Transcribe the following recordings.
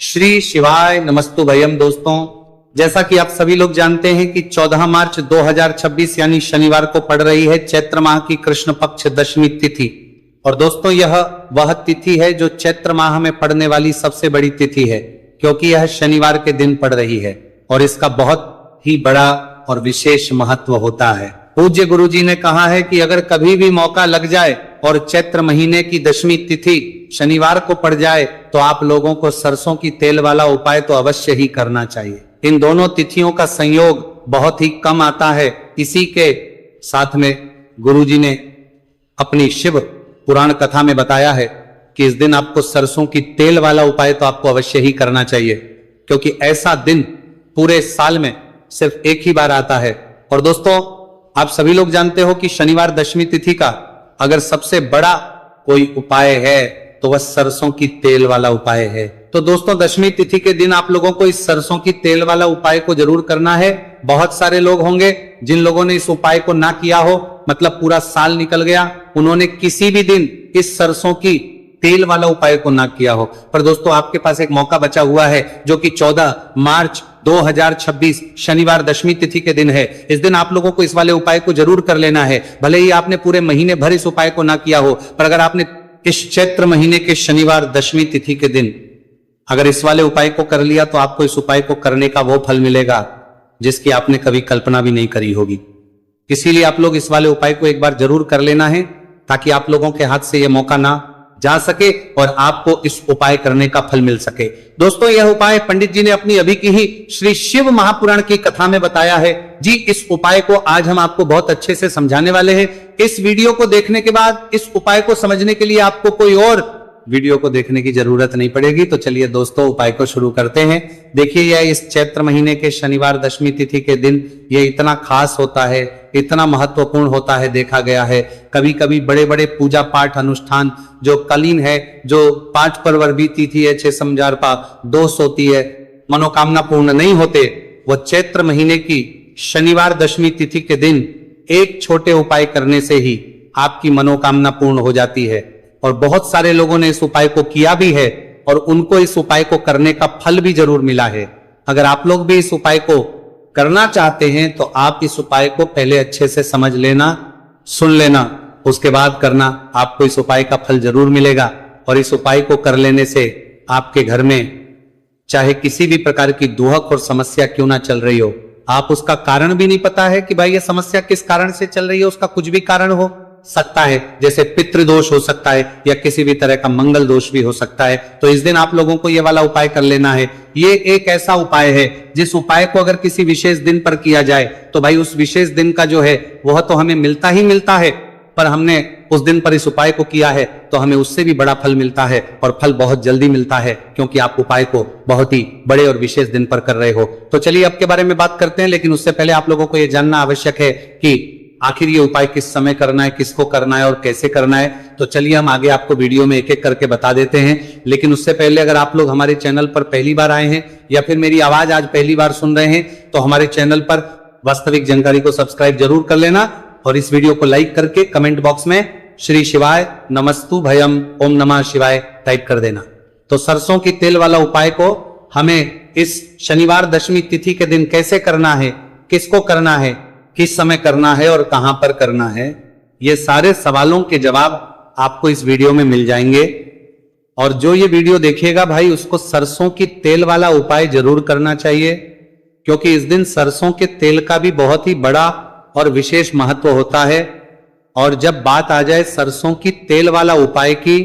श्री शिवाय नमस्तुभयम। दोस्तों, जैसा कि आप सभी लोग जानते हैं कि 14 मार्च 2026 यानी शनिवार को पड़ रही है चैत्र माह की कृष्ण पक्ष दशमी तिथि। और दोस्तों, यह वह तिथि है जो चैत्र माह में पड़ने वाली सबसे बड़ी तिथि है, क्योंकि यह शनिवार के दिन पड़ रही है और इसका बहुत ही बड़ा और विशेष महत्व होता है। पूज्य गुरुजी ने कहा है कि अगर कभी भी मौका लग जाए और चैत्र महीने की दशमी तिथि शनिवार को पड़ जाए तो आप लोगों को सरसों की तेल वाला उपाय तो अवश्य ही करना चाहिए। इन दोनों तिथियों का संयोग बहुत ही कम आता है। इसी के साथ में गुरुजी ने अपनी शिव पुराण कथा में बताया है कि इस दिन आपको सरसों की तेल वाला उपाय तो आपको अवश्य ही करना चाहिए, क्योंकि ऐसा दिन पूरे साल में सिर्फ एक ही बार आता है। और दोस्तों, आप सभी लोग जानते हो कि शनिवार दशमी तिथि का अगर सबसे बड़ा कोई उपाय है तो वह सरसों की तेल वाला उपाय है। तो दोस्तों, दशमी तिथि के दिन आप लोगों को इस सरसों की तेल वाला उपाय को जरूर करना है। बहुत सारे लोग होंगे जिन लोगों ने इस उपाय को ना किया हो, मतलब पूरा साल निकल गया, उन्होंने किसी भी दिन इस सरसों की तेल वाला उपाय को ना किया हो। पर दोस्तों, आपके पास एक मौका बचा हुआ है जो कि 14 मार्च 2026 शनिवार दशमी तिथि के दिन है। इस दिन आप लोगों को इस वाले उपाय को जरूर कर लेना है। भले ही आपने पूरे महीने भर इस उपाय को ना किया हो, पर अगर आपने इस चैत्र महीने के शनिवार दशमी तिथि के दिन अगर इस वाले उपाय को कर लिया तो आपको इस उपाय को करने का वो फल मिलेगा जिसकी आपने कभी कल्पना भी नहीं करी होगी। इसीलिए आप लोग इस वाले उपाय को एक बार जरूर कर लेना है, ताकि आप लोगों के हाथ से यह मौका ना जा सके और आपको इस उपाय करने का फल मिल सके। दोस्तों, यह उपाय पंडित जी ने अपनी अभी की ही श्री शिव महापुराण की कथा में बताया है जी। इस उपाय को आज हम आपको बहुत अच्छे से समझाने वाले हैं। इस वीडियो को देखने के बाद इस उपाय को समझने के लिए आपको कोई और वीडियो को देखने की जरूरत नहीं पड़ेगी। तो चलिए दोस्तों, उपाय को शुरू करते हैं। देखिए, यह इस चैत्र महीने के शनिवार दशमी तिथि के दिन यह इतना खास होता है, इतना महत्वपूर्ण होता है। देखा गया है कभी कभी बड़े बड़े पूजा पाठ अनुष्ठान जो कलीन है, जो 5 परवर तिथि है, 6 समझार पा दोष होती है, मनोकामना पूर्ण नहीं होते, वह चैत्र महीने की शनिवार दशमी तिथि के दिन एक छोटे उपाय करने से ही आपकी मनोकामना पूर्ण हो जाती है। और बहुत सारे लोगों ने इस उपाय को किया भी है और उनको इस उपाय को करने का फल भी जरूर मिला है। अगर आप लोग भी इस उपाय को करना चाहते हैं तो आप इस उपाय को पहले अच्छे से समझ लेना, सुन लेना, उसके बाद करना। आपको इस उपाय का फल जरूर मिलेगा। और इस उपाय को कर लेने से आपके घर में चाहे किसी भी प्रकार की दुहक और समस्या क्यों ना चल रही हो, आप उसका कारण भी नहीं पता है कि भाई ये समस्या किस कारण से चल रही है, उसका कुछ भी कारण हो सकता है, जैसे पितृदोष हो सकता है या किसी भी तरह का मंगल दोष भी हो सकता है। तो इस दिन आप लोगों को ये वाला उपाय कर लेना है। ये एक ऐसा उपाय है जिस उपाय को अगर किसी विशेष दिन पर किया जाए तो भाई उस विशेष दिन का जो है वह तो हमें मिलता ही मिलता है, पर हमने उस दिन पर इस उपाय को किया है तो हमें उससे भी बड़ा फल मिलता है, और फल बहुत जल्दी मिलता है, क्योंकि आप उपाय को बहुत ही बड़े और विशेष दिन पर कर रहे हो। तो चलिए अब के बारे में बात करते हैं, लेकिन उससे पहले आप लोगों को यह जानना आवश्यक है कि आखिर ये उपाय किस समय करना है, किसको करना है और कैसे करना है। तो चलिए हम आगे आपको वीडियो में एक एक करके बता देते हैं। लेकिन उससे पहले अगर आप लोग हमारे चैनल पर पहली बार आए हैं या फिर मेरी आवाज आज पहली बार सुन रहे हैं तो हमारे चैनल पर वास्तविक जानकारी को सब्सक्राइब जरूर कर लेना और इस वीडियो को लाइक करके कमेंट बॉक्स में श्री शिवाय नमस्तुभयम ओम नमः शिवाय टाइप कर देना। तो सरसों की तेल वाला उपाय को हमें इस शनिवार दशमी तिथि के दिन कैसे करना है, किसको करना है, किस समय करना है और कहां पर करना है, ये सारे सवालों के जवाब आपको इस वीडियो में मिल जाएंगे। और जो ये वीडियो देखेगा भाई उसको सरसों की तेल वाला उपाय जरूर करना चाहिए, क्योंकि इस दिन सरसों के तेल का भी बहुत ही बड़ा और विशेष महत्व होता है। और जब बात आ जाए सरसों की तेल वाला उपाय की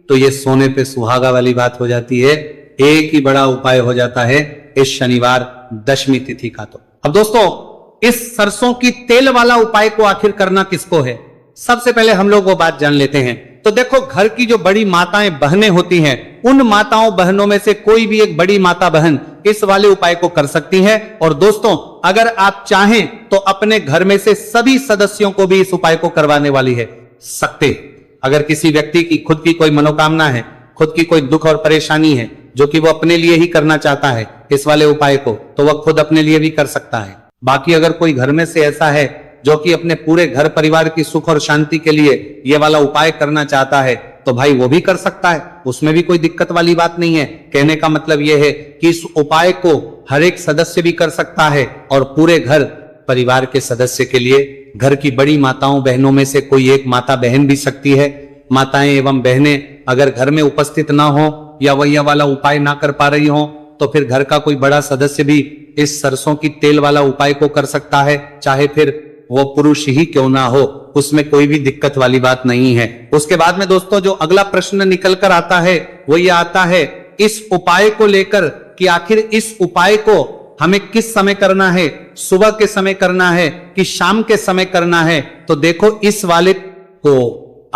तो ये सोने पे सुहागा वाली बात हो जाती है। एक ही बड़ा उपाय हो जाता है इस शनिवार दशमी तिथि का। तो अब दोस्तों, इस सरसों की तेल वाला उपाय को आखिर करना किसको है, सबसे पहले हम लोग वो बात जान लेते हैं। तो देखो, घर की जो बड़ी माताएं बहनें होती हैं, उन माताओं बहनों में से कोई भी एक बड़ी माता बहन इस वाले उपाय को कर सकती है। और दोस्तों, अगर आप चाहें तो अपने घर में से सभी सदस्यों को भी इस उपाय को करवाने वाली है सकते। अगर किसी व्यक्ति की खुद की कोई मनोकामना है, खुद की कोई दुख और परेशानी है जो कि वो अपने लिए ही करना चाहता है इस वाले उपाय को, तो वह खुद अपने लिए भी कर सकता है। बाकी अगर कोई घर में से ऐसा है जो कि अपने पूरे घर परिवार की सुख और शांति के लिए ये वाला उपाय करना चाहता है, तो भाई वो भी कर सकता है, उसमें भी कोई दिक्कत वाली बात नहीं है। कहने का मतलब यह है कि इस उपाय को हर एक सदस्य भी कर सकता है और पूरे घर परिवार के सदस्य के लिए, घर की बड़ी माताओं बहनों में से कोई एक माता बहन भी सकती है। माताएं एवं बहनें अगर घर में उपस्थित ना हो या वह वाला उपाय ना कर पा रही हो तो फिर घर का कोई बड़ा सदस्य भी इस सरसों की तेल वाला उपाय को कर सकता है, चाहे फिर वो पुरुष ही क्यों ना हो, उसमें कोई भी दिक्कत वाली बात नहीं है। उसके बाद में दोस्तों जो अगला प्रश्न निकल कर आता है वो ये आता है इस उपाय को लेकर कि आखिर इस उपाय को हमें किस समय करना है, सुबह के समय करना है कि शाम के समय करना है। तो देखो इस वाले को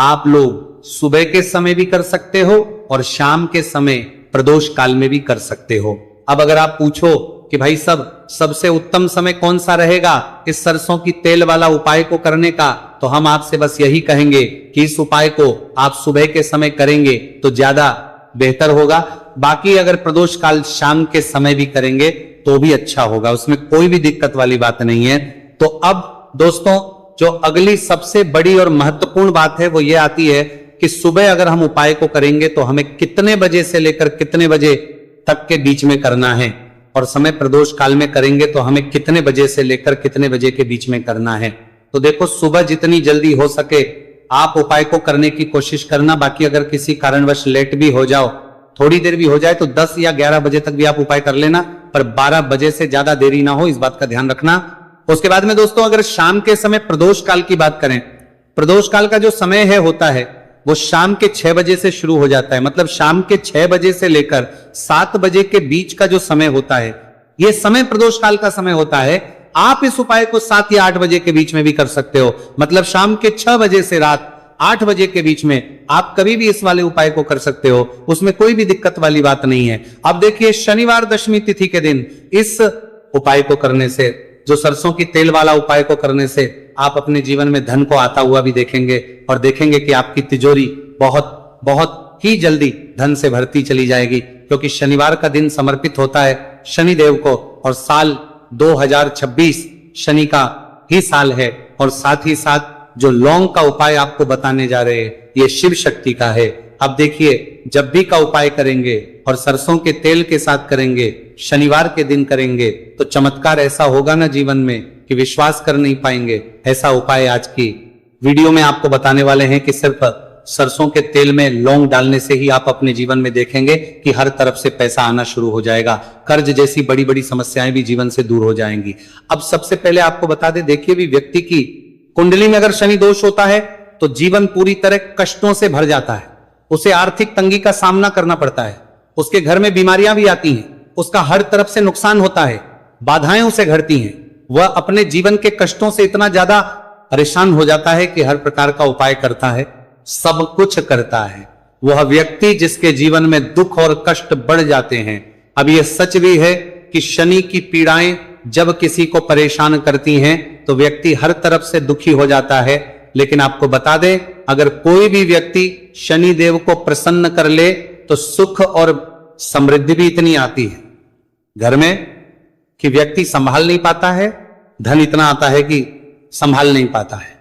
आप लोग सुबह के समय भी कर सकते हो और शाम के समय प्रदोष काल में भी कर सकते हो। अब अगर आप पूछो कि भाई सबसे उत्तम समय कौन सा रहेगा इस सरसों की तेल वाला उपाय को करने का, तो हम आपसे बस यही कहेंगे कि इस उपाय को आप सुबह के समय करेंगे तो ज्यादा बेहतर होगा। बाकी अगर प्रदोष काल शाम के समय भी करेंगे तो भी अच्छा होगा, उसमें कोई भी दिक्कत वाली बात नहीं है। तो अब दोस्तों जो अगली सबसे बड़ी और महत्वपूर्ण बात है वो ये आती है कि सुबह अगर हम उपाय को करेंगे तो हमें कितने बजे से लेकर कितने बजे तक के बीच में करना है, और समय प्रदोष काल में करेंगे तो हमें कितने बजे से लेकर कितने बजे के बीच में करना है। तो देखो सुबह जितनी जल्दी हो सके आप उपाय को करने की कोशिश करना। बाकी अगर किसी कारणवश लेट भी हो जाओ, थोड़ी देर भी हो जाए तो 10 या 11 बजे तक भी आप उपाय कर लेना, पर 12 बजे से ज्यादा देरी ना हो, इस बात का ध्यान रखना। उसके बाद में दोस्तों अगर शाम के समय प्रदोष काल की बात करें, प्रदोष काल का जो समय है होता है वो शाम के 6 बजे से शुरू हो जाता है। मतलब शाम के 6 बजे से लेकर 7 बजे के बीच का जो समय होता है यह समय प्रदोष काल का समय होता है। आप इस उपाय को 7 या 8 बजे के बीच में भी कर सकते हो। मतलब शाम के 6 बजे से रात 8 बजे के बीच में आप कभी भी इस वाले उपाय को कर सकते हो, उसमें कोई भी दिक्कत वाली बात नहीं है। अब देखिए शनिवार दशमी तिथि के दिन इस उपाय को करने से, जो सरसों की तेल वाला उपाय को करने से आप अपने जीवन में धन को आता हुआ भी देखेंगे और देखेंगे कि आपकी तिजोरी बहुत बहुत ही जल्दी धन से भरती चली जाएगी, क्योंकि शनिवार का दिन समर्पित होता है शनिदेव को और साल 2026 शनि का ही साल है। और साथ ही साथ जो लौंग का उपाय आपको बताने जा रहे हैं ये शिव शक्ति का है। अब देखिए जब भी का उपाय करेंगे और सरसों के तेल के साथ करेंगे, शनिवार के दिन करेंगे, तो चमत्कार ऐसा होगा ना जीवन में कि विश्वास कर नहीं पाएंगे। ऐसा उपाय आज की वीडियो में आपको बताने वाले हैं कि सिर्फ सरसों के तेल में लौंग डालने से ही आप अपने जीवन में देखेंगे कि हर तरफ से पैसा आना शुरू हो जाएगा, कर्ज जैसी बड़ी बड़ी समस्याएं भी जीवन से दूर हो जाएंगी। अब सबसे पहले आपको बता दें, देखिए भी व्यक्ति की कुंडली में अगर शनि दोष होता है तो जीवन पूरी तरह कष्टों से भर जाता है, उसे आर्थिक तंगी का सामना करना पड़ता है, उसके घर में बीमारियां भी आती हैं, उसका हर तरफ से नुकसान होता है, बाधाएं उसे घटती हैं, वह अपने जीवन के कष्टों से इतना ज्यादा परेशान हो जाता है कि हर प्रकार का उपाय करता है, सब कुछ करता है। वह व्यक्ति जिसके जीवन में दुख और कष्ट बढ़ जाते हैं। अब यह सच भी है कि शनि की पीड़ाएं जब किसी को परेशान करती हैं तो व्यक्ति हर तरफ से दुखी हो जाता है। लेकिन आपको बता दें, अगर कोई भी व्यक्ति शनि देव को प्रसन्न कर ले तो सुख और समृद्धि भी इतनी आती है घर में कि व्यक्ति संभाल नहीं पाता है, धन इतना आता है कि संभाल नहीं पाता है।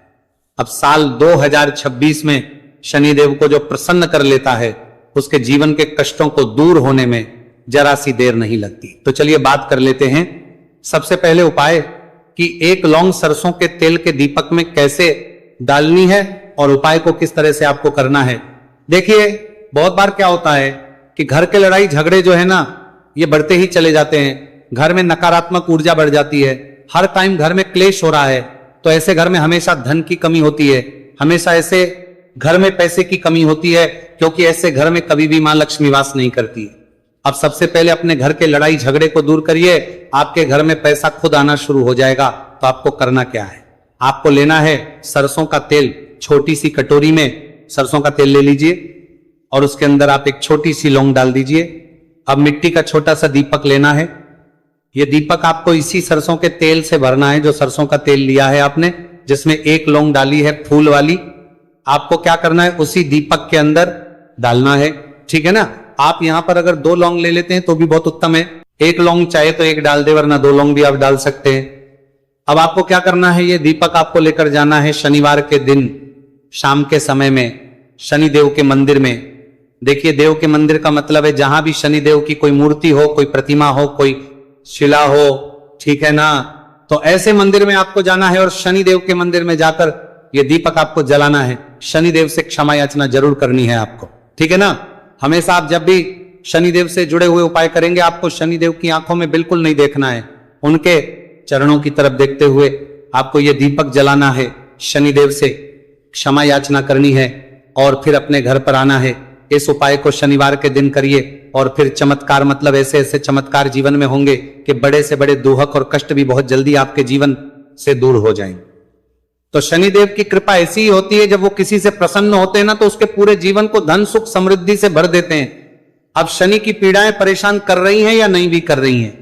अब साल 2026 में शनिदेव को जो प्रसन्न कर लेता है उसके जीवन के कष्टों को दूर होने में जरा सी देर नहीं लगती। तो चलिए बात कर लेते हैं सबसे पहले उपाय कि एक लौंग सरसों के तेल के दीपक में कैसे डालनी है और उपाय को किस तरह से आपको करना है। देखिए बहुत बार क्या होता है कि घर के लड़ाई झगड़े जो है ना ये बढ़ते ही चले जाते हैं, घर में नकारात्मक ऊर्जा बढ़ जाती है, हर टाइम घर में क्लेश हो रहा है, तो ऐसे घर में हमेशा धन की कमी होती है, हमेशा ऐसे घर में पैसे की कमी होती है, क्योंकि ऐसे घर में कभी भी मां लक्ष्मी वास नहीं करती है। अब सबसे पहले अपने घर के लड़ाई झगड़े को दूर करिए, आपके घर में पैसा खुद आना शुरू हो जाएगा। तो आपको करना क्या है, आपको लेना है सरसों का तेल, छोटी सी कटोरी में सरसों का तेल ले लीजिए और उसके अंदर आप एक छोटी सी लौंग डाल दीजिए। अब मिट्टी का छोटा सा दीपक लेना है, यह दीपक आपको इसी सरसों के तेल से भरना है जो सरसों का तेल लिया है आपने, जिसमें एक लौंग डाली है फूल वाली, आपको क्या करना है उसी दीपक के अंदर डालना है, ठीक है ना। आप यहां पर अगर 2 लौंग ले लेते हैं तो भी बहुत उत्तम है, एक लौंग चाहे तो एक डाल दे, वरना 2 लौंग भी आप डाल सकते हैं। अब आपको क्या करना है, ये दीपक आपको लेकर जाना है शनिवार के दिन शाम के समय में शनि देव के मंदिर में। देखिए, देव के मंदिर का मतलब है जहां भी शनि देव की कोई मूर्ति हो, कोई प्रतिमा हो, कोई शिला हो, ठीक है ना, तो ऐसे मंदिर में आपको जाना है और शनि देव के मंदिर में जाकर ये दीपक आपको जलाना है। शनि देव से क्षमा याचना जरूर करनी है आपको, ठीक है ना। हमेशा आप जब भी शनि देव से जुड़े हुए उपाय करेंगे, आपको शनि देव की आंखों में बिल्कुल नहीं देखना है, उनके चरणों की तरफ देखते हुए आपको ये दीपक जलाना है, शनि देव से क्षमा याचना करनी है और फिर अपने घर पर आना है। इस उपाय को शनिवार के दिन करिए और फिर चमत्कार, मतलब ऐसे ऐसे चमत्कार जीवन में होंगे कि बड़े से बड़े दुहक और कष्ट भी बहुत जल्दी आपके जीवन से दूर हो जाएंगे। तो शनिदेव की कृपा ऐसी ही होती है, जब वो किसी से प्रसन्न होते हैं ना, तो उसके पूरे जीवन को धन सुख समृद्धि से भर देते हैं। अब शनि की पीड़ाएं परेशान कर रही हैं या नहीं भी कर रही हैं,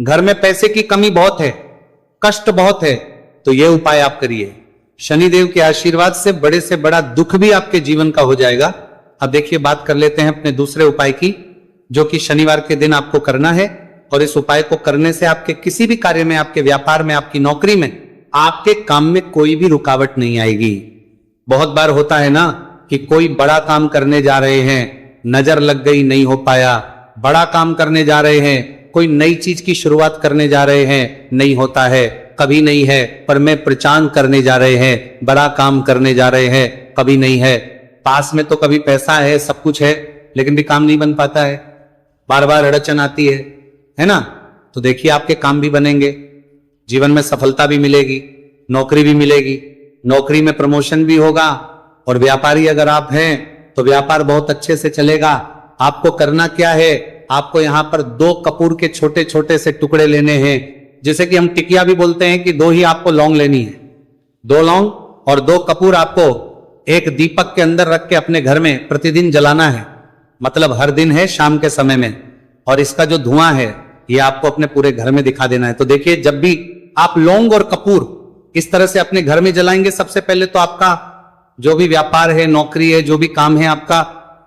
घर में पैसे की कमी बहुत है, कष्ट बहुत है, तो ये उपाय आप करिए। शनिदेव के आशीर्वाद से बड़े से बड़ा दुख भी आपके जीवन का हो जाएगा। अब देखिए, बात कर लेते हैं अपने दूसरे उपाय की, जो कि शनिवार के दिन आपको करना है। और इस उपाय को करने से आपके किसी भी कार्य में, आपके व्यापार में, आपकी नौकरी में, आपके काम में कोई भी रुकावट नहीं आएगी। बहुत बार होता है ना कि कोई बड़ा काम करने जा रहे हैं, नजर लग गई, नहीं हो पाया। बड़ा काम करने जा रहे हैं, कोई नई चीज की शुरुआत करने जा रहे हैं, नहीं होता है, कभी नहीं है। पर मैं प्रचार करने जा रहे हैं, बड़ा काम करने जा रहे हैं, कभी नहीं है। पास में तो कभी पैसा है, सब कुछ है, लेकिन भी काम नहीं बन पाता है, बार बार अड़चन आती है ना। तो देखिए, आपके काम भी बनेंगे, जीवन में सफलता भी मिलेगी, नौकरी भी मिलेगी, नौकरी में प्रमोशन भी होगा। और व्यापारी अगर आप हैं तो व्यापार बहुत अच्छे से चलेगा। आपको करना क्या है, आपको यहां पर 2 कपूर के छोटे छोटे से टुकड़े लेने हैं, जिसे कि हम टिकिया भी बोलते हैं, कि 2 ही आपको लौंग लेनी है। 2 लौंग और 2 कपूर आपको एक दीपक के अंदर रख के अपने घर में प्रतिदिन जलाना है, मतलब हर दिन है शाम के समय में। और इसका जो धुआं है ये आपको अपने पूरे घर में दिखा देना है। तो देखिए, जब भी आप लौंग और कपूर इस तरह से अपने घर में जलाएंगे, सबसे पहले तो आपका जो भी व्यापार है, नौकरी है, जो भी काम है आपका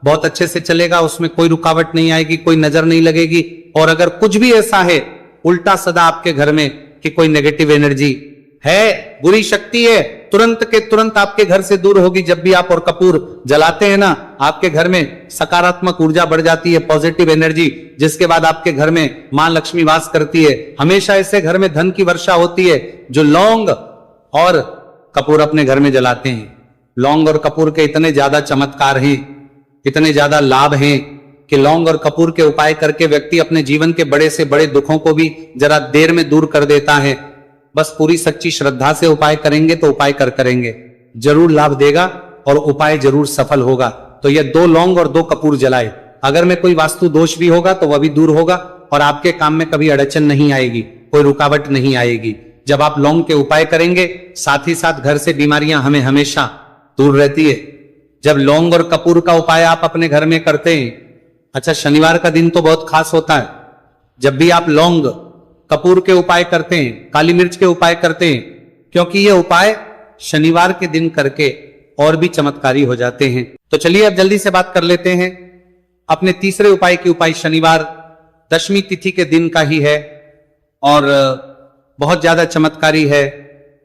बहुत अच्छे से चलेगा, उसमें कोई रुकावट नहीं आएगी, कोई नजर नहीं लगेगी। और अगर कुछ भी ऐसा है उल्टा सदा आपके घर में कि कोई नेगेटिव एनर्जी है, बुरी शक्ति है, तुरंत के तुरंत आपके घर से दूर होगी। जब भी आप और कपूर जलाते हैं ना, आपके घर में सकारात्मक ऊर्जा बढ़ जाती है, पॉजिटिव एनर्जी, जिसके बाद आपके घर में मां लक्ष्मी वास करती है। हमेशा ऐसे घर में धन की वर्षा होती है जो लौंग और कपूर अपने घर में जलाते हैं। लौंग और कपूर के इतने ज्यादा चमत्कार हैं, इतने ज्यादा लाभ हैं कि लौंग और कपूर के उपाय करके व्यक्ति अपने जीवन के बड़े से बड़े दुखों को भी जरा देर में दूर कर देता है। बस पूरी सच्ची श्रद्धा से उपाय करेंगे तो उपाय करेंगे जरूर लाभ देगा और उपाय जरूर सफल होगा। तो ये 2 लौंग और 2 कपूर जलाए। अगर में कोई वास्तु दोष भी होगा तो वह भी दूर होगा और आपके काम में कभी अड़चन नहीं आएगी, कोई रुकावट नहीं आएगी। जब आप लौंग के उपाय करेंगे, साथ ही साथ घर से बीमारियां हमें हमेशा दूर रहती है। जब लौंग और कपूर का उपाय आप अपने घर में करते हैं, अच्छा, शनिवार का दिन तो बहुत खास होता है। जब भी आप लौंग कपूर के उपाय करते हैं, काली मिर्च के उपाय करते हैं, क्योंकि ये उपाय शनिवार के दिन करके और भी चमत्कारी हो जाते हैं। तो चलिए अब जल्दी से बात कर लेते हैं अपने तीसरे उपाय की। उपाय शनिवार दशमी तिथि के दिन का ही है और बहुत ज्यादा चमत्कारी है,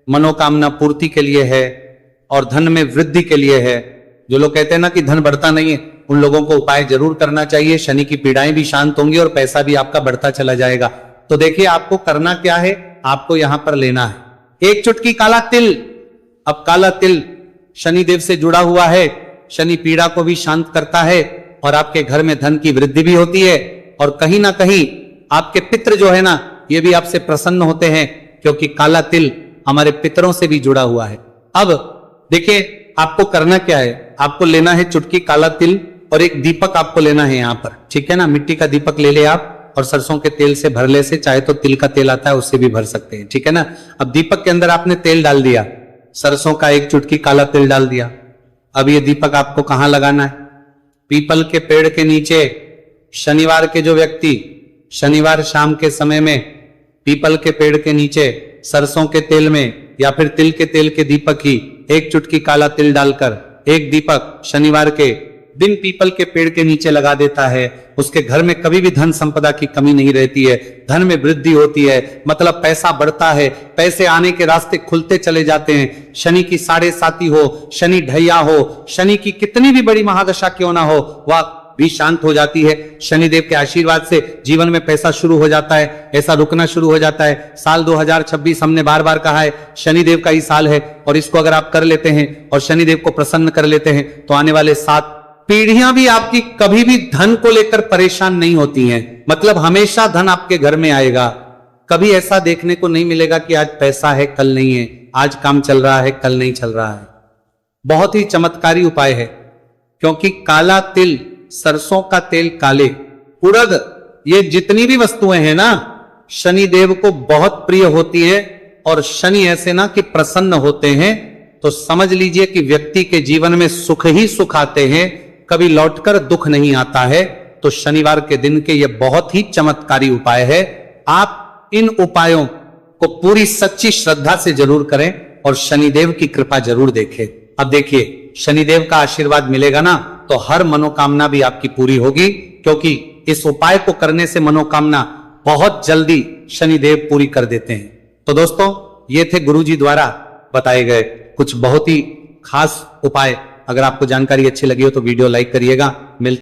मनोकामना पूर्ति के लिए है और धन में वृद्धि के लिए है। जो लोग कहते हैं ना कि धन बढ़ता नहीं है, उन लोगों को उपाय जरूर करना चाहिए। शनि की पीड़ाएं भी शांत होंगी और पैसा भी आपका बढ़ता चला जाएगा। तो देखिए, आपको करना क्या है, आपको यहां पर लेना है 1 चुटकी काला तिल। अब काला तिल शनिदेव से जुड़ा हुआ है, शनि पीड़ा को भी शांत करता है और आपके घर में धन की वृद्धि भी होती है। और कहीं ना कहीं आपके पितृ जो है ना, ये भी आपसे प्रसन्न होते हैं, क्योंकि काला तिल हमारे पितरों से भी जुड़ा हुआ है। अब देखिए, आपको करना क्या है, आपको लेना है चुटकी काला तिल और एक दीपक आपको लेना है यहां पर, ठीक है ना। मिट्टी का दीपक ले ले आप और सरसों के तेल से भर ले, से चाहे तो तिल का तेल आता है उससे भी भर सकते हैं, ठीक है ना। अब दीपक के अंदर आपने तेल डाल दिया, सरसों का 1 चुटकी काला तिल डाल दिया। अब ये दीपक आपको कहां लगाना है, पीपल के पेड़ के नीचे। शनिवार के जो व्यक्ति शनिवार शाम के समय में पीपल के पेड़ के नीचे सरसों के तेल में या फिर तिल के तेल के दीपक ही 1 चुटकी काला तिल डालकर 1 दीपक शनिवार के दिन पीपल के पेड़ के नीचे लगा देता है, उसके घर में कभी भी धन संपदा की कमी नहीं रहती है, धन में वृद्धि होती है, मतलब पैसा बढ़ता है, पैसे आने के रास्ते खुलते चले जाते हैं। शनि की 7.5 हो, शनि ढैया हो, शनि की कितनी भी बड़ी महादशा क्यों ना हो, वह भी शांत हो जाती है। शनिदेव के आशीर्वाद से जीवन में पैसा शुरू हो जाता है, ऐसा रुकना शुरू हो जाता है। साल 2026 हमने बार बार कहा है शनिदेव का ही साल है, और इसको अगर आप कर लेते हैं और शनिदेव को प्रसन्न कर लेते हैं तो आने वाले 7 पीढ़ियां भी आपकी कभी भी धन को लेकर परेशान नहीं होती हैं। मतलब हमेशा धन आपके घर में आएगा। कभी ऐसा देखने को नहीं मिलेगा कि आज पैसा है कल नहीं है, आज काम चल रहा है कल नहीं चल रहा है। बहुत ही चमत्कारी उपाय है, क्योंकि काला तिल, सरसों का तेल काले, उड़द, ये जितनी भी वस्तुएं हैं ना, शनिदेव को बहुत प्रिय होती है। और शनि ऐसे ना कि प्रसन्न होते हैं तो समझ लीजिए कि व्यक्ति के जीवन में सुख ही सुख आते हैं, कभी लौटकर दुख नहीं आता है। तो शनिवार के दिन के ये बहुत ही चमत्कारी उपाय है। आप इन उपायों को पूरी सच्ची श्रद्धा से जरूर करें और शनिदेव की कृपा जरूर देखें। अब देखिए, शनिदेव का आशीर्वाद मिलेगा ना तो हर मनोकामना भी आपकी पूरी होगी, क्योंकि इस उपाय को करने से मनोकामना बहुत जल्दी शनिदेव पूरी कर देते हैं। तो दोस्तों, ये थे गुरुजी द्वारा बताए गए कुछ बहुत ही खास उपाय। अगर आपको जानकारी अच्छी लगी हो तो वीडियो लाइक करिएगा। मिलते